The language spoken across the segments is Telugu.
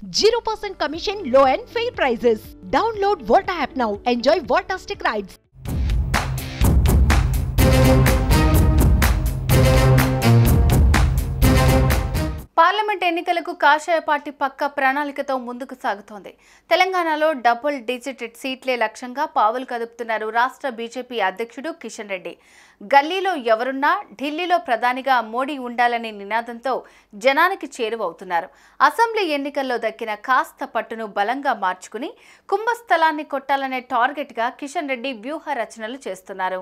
0% commission, low and fair prices. Download Volta app now. Enjoy Voltastic rides. Parliament ఎన్నికలకు కాషాయ పార్టీ పక్క ప్రణాళికతో ముందుకు సాగుతోంది. తెలంగాణలో డబుల్ డిజిట్ సీట్లే లక్ష్యంగా పావులు కదుపుతున్నారు రాష్ట్ర బీజేపీ అధ్యక్షుడు కిషన్ రెడ్డి. గల్లీలో ఎవరున్నా ఢిల్లీలో ప్రధానిగా మోడీ ఉండాలనే నినాదంతో జనానికి చేరువవుతున్నారు. అసెంబ్లీ ఎన్నికల్లో దక్కిన కాస్త పట్టును బలంగా మార్చుకుని కుంభస్థలాన్ని కొట్టాలనే టార్గెట్గా కిషన్ రెడ్డి వ్యూహ రచనలు చేస్తున్నారు.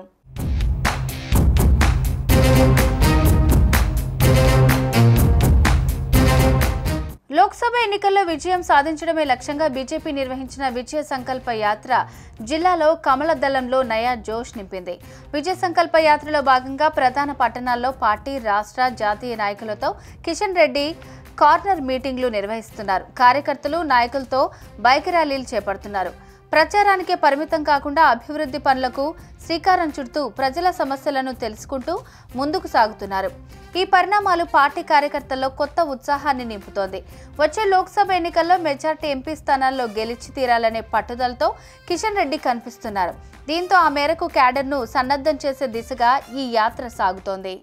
లోక్సభ ఎన్నికల్లో విజయం సాధించడమే లక్ష్యంగా బీజేపీ నిర్వహించిన విజయ సంకల్ప యాత్ర జిల్లాలో కమలదళంలో నయా జోష్ నింపింది. విజయ సంకల్ప యాత్రలో భాగంగా ప్రధాన పట్టణాల్లో పార్టీ, రాష్ట్ర, జాతీయ నాయకులతో కిషన్ రెడ్డి కార్నర్ మీటింగ్లు నిర్వహిస్తున్నారు. కార్యకర్తలు, నాయకులతో బైక్ ర్యాలీలు చేపడుతున్నారు. ప్రచారానికే పరిమితం కాకుండా అభివృద్ధి పనులకు శ్రీకారం చుడుతూ ప్రజల సమస్యలను తెలుసుకుంటూ ముందుకు సాగుతున్నారు. ఈ పరిణామాలు పార్టీ కార్యకర్తల్లో కొత్త ఉత్సాహాన్ని నింపుతోంది. వచ్చే లోక్సభ ఎన్నికల్లో మెజార్టీ ఎంపీ స్థానాల్లో గెలిచి తీరాలనే పట్టుదలతో కిషన్ రెడ్డి కనిపిస్తున్నారు. దీంతో ఆ మేరకు క్యాడర్ను సన్నద్ధం చేసే దిశగా ఈ యాత్ర సాగుతోంది.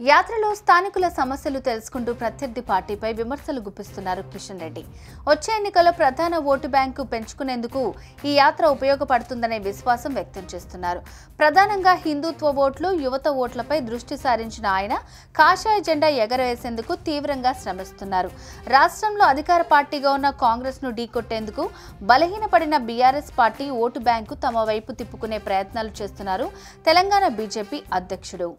యాత్రలో స్థానికుల సమస్యలు తెలుసుకుంటూ ప్రత్యర్థి పార్టీపై విమర్శలు గుప్పిస్తున్నారు కిషన్ రెడ్డి. వచ్చే ఎన్నికల్లో ప్రధాన ఓటు బ్యాంకు పెంచుకునేందుకు ఈ యాత్ర ఉపయోగపడుతుందనే విశ్వాసం వ్యక్తం చేస్తున్నారు. ప్రధానంగా హిందుత్వ ఓట్లు, యువత ఓట్లపై దృష్టి సారించిన ఆయన కాషాయ జెండా ఎగరవేసేందుకు తీవ్రంగా శ్రమిస్తున్నారు. రాష్ట్రంలో అధికార పార్టీగా ఉన్న కాంగ్రెస్ ను ఢీకొట్టేందుకు బలహీనపడిన బీఆర్ఎస్ పార్టీ ఓటు బ్యాంకు తమ వైపు తిప్పుకునే ప్రయత్నాలు చేస్తున్నారు తెలంగాణ బీజేపీ అధ్యక్షుడు.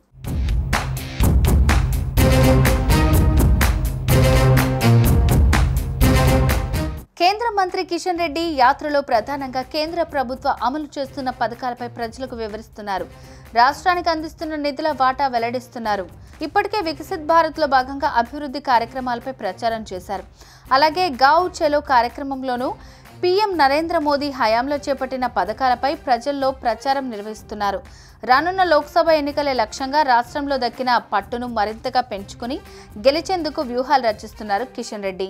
కేంద్ర మంత్రి కిషన్ రెడ్డి యాత్రలో ప్రధానంగా కేంద్ర ప్రభుత్వ అమలు చేస్తున్న పథకాలపై ప్రజలకు వివరిస్తున్నారు. రాష్ట్రానికి అందిస్తున్న నిధుల వాటా వెల్లడిస్తున్నారు. ఇప్పటికే వికసిత్ భారత్లో భాగంగా అభివృద్ధి కార్యక్రమాలపై ప్రచారం చేశారు. అలాగే గావ్ చలో కార్యక్రమంలోనూ పీఎం నరేంద్ర మోదీ హయాంలో చేపట్టిన పథకాలపై ప్రజల్లో ప్రచారం నిర్వహిస్తున్నారు. రానున్న లోక్సభ ఎన్నికలే లక్ష్యంగా రాష్ట్రంలో దక్కిన పట్టును మరింతగా పెంచుకుని గెలిచేందుకు వ్యూహాలు రచిస్తున్నారు కిషన్ రెడ్డి.